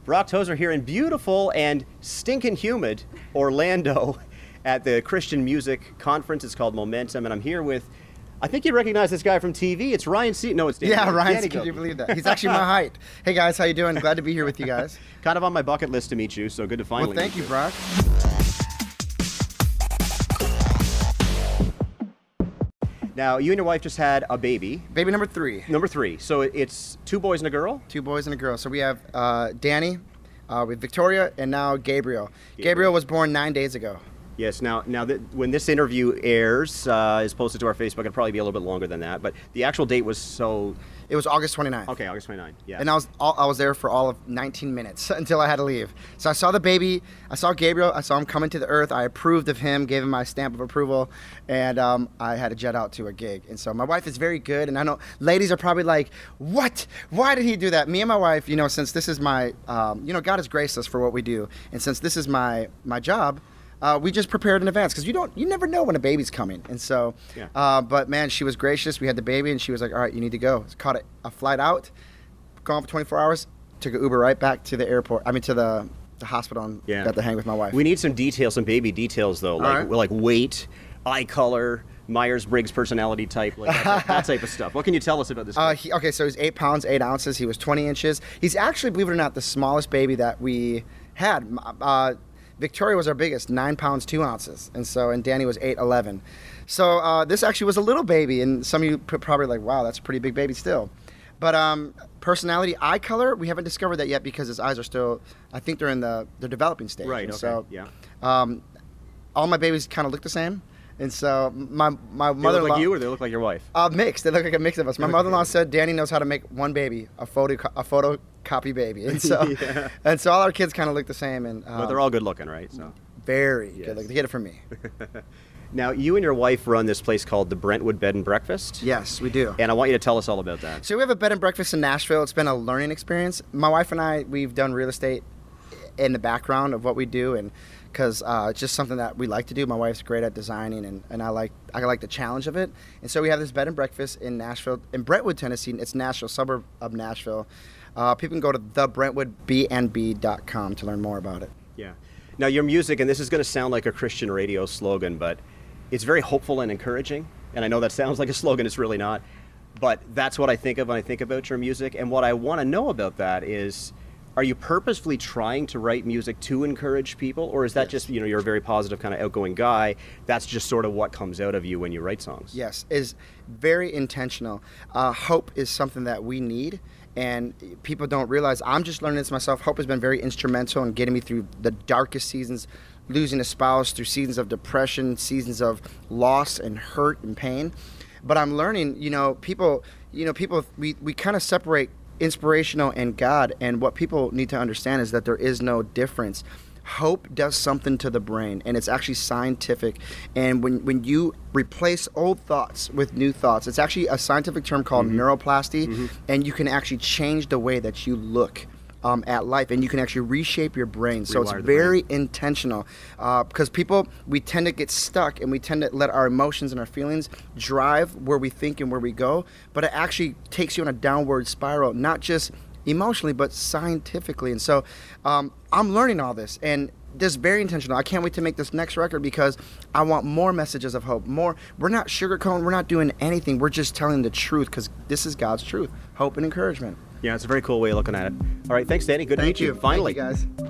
Brock Tozer here in beautiful and stinking humid Orlando at the Christian Music Conference. It's called Momentum, and I'm here with, I think you recognize this guy from TV. It's Ryan C. No, it's Danny. Yeah, Ryan. Danny Can you believe that? He's actually my height. Hey guys, how you doing? Glad to be here with you guys. Kind of on my bucket list to meet you, so good to finally Well, thank you, Brock. Now, you and your wife just had a baby. Baby number 3. Number 3. So it's 2 boys and a girl? 2 boys and a girl. So we have Danny, with Victoria, and now Gabriel. Gabriel was born 9 days ago. Yes. Now that when this interview airs, is posted to our Facebook, it'll probably be a little bit longer than that. But the actual date was so. It was August 29th. Okay, August 29th. Yeah. And I was there for all of 19 minutes until I had to leave. So I saw the baby. I saw Gabriel. I saw him coming to the earth. I approved of him, gave him my stamp of approval, and I had to jet out to a gig. And so my wife is very good. And I know ladies are probably like, "What? Why did he do that?" Me and my wife, since this is my, God has graced us for what we do, and since this is my job. We just prepared in advance because you never know when a baby's coming. And so, yeah. But man, she was gracious. We had the baby and she was like, all right, you need to go. So caught a flight out, gone for 24 hours, took an Uber right back to the airport, to the hospital and got to hang with my wife. We need some details, some baby details though, like weight, eye color, Myers-Briggs personality type, like that type of stuff. What can you tell us about this guy? Okay, so he's 8 pounds, 8 ounces. He was 20 inches. He's actually, believe it or not, the smallest baby that we had. Victoria was our biggest, 9 pounds, 2 ounces. And Danny was 8'11". So this actually was a little baby, and some of you probably like, wow, that's a pretty big baby still. But personality, eye color, we haven't discovered that yet because his eyes are still, I think they're in the developing stage. Right, okay, so, yeah. All my babies kind of look the same. And so my mother-in-law... They look like you or they look like your wife? Mixed. They look like a mix of us. My mother-in-law said Danny knows how to make one baby, a photocopy baby. And so and so all our kids kind of look the same. And but they're all good looking, right? So very good looking. They get it from me. Now, you and your wife run this place called the Brentwood BnB. Yes, we do. And I want you to tell us all about that. So we have a bed and breakfast in Nashville. It's been a learning experience. My wife and I, we've done real estate in the background of what we do, and because it's just something that we like to do. My wife's great at designing, and I like the challenge of it. And so we have this bed and breakfast in Nashville, in Brentwood, Tennessee. It's Nashville, suburb of Nashville. People can go to thebrentwoodbnb.com to learn more about it. Yeah. Now, your music, and this is going to sound like a Christian radio slogan, but it's very hopeful and encouraging. And I know that sounds like a slogan. It's really not. But that's what I think of when I think about your music. And what I want to know about that is, are you purposefully trying to write music to encourage people, or is that just, you're a very positive kind of outgoing guy, that's just sort of what comes out of you when you write songs? Yes, is very intentional. Hope is something that we need, and people don't realize. I'm just learning this myself. Hope has been very instrumental in getting me through the darkest seasons, losing a spouse, through seasons of depression, seasons of loss and hurt and pain. But I'm learning, people, we kind of separate inspirational and God, and what people need to understand is that there is no difference. Hope does something to the brain, and it's actually scientific. And when you replace old thoughts with new thoughts, it's actually a scientific term called neuroplasty, and you can actually change the way that you look at life, and you can actually reshape your brain. So it's very intentional, because we tend to get stuck, and we tend to let our emotions and our feelings drive where we think and where we go, but it actually takes you on a downward spiral, not just emotionally, but scientifically. And so I'm learning all this, and this is very intentional. I can't wait to make this next record because I want more messages of hope. We're not sugarcoating, we're not doing anything, we're just telling the truth, because this is God's truth, hope and encouragement. Yeah, it's a very cool way of looking at it. All right, thanks, Danny. Good to meet you. Finally. Thank you, guys.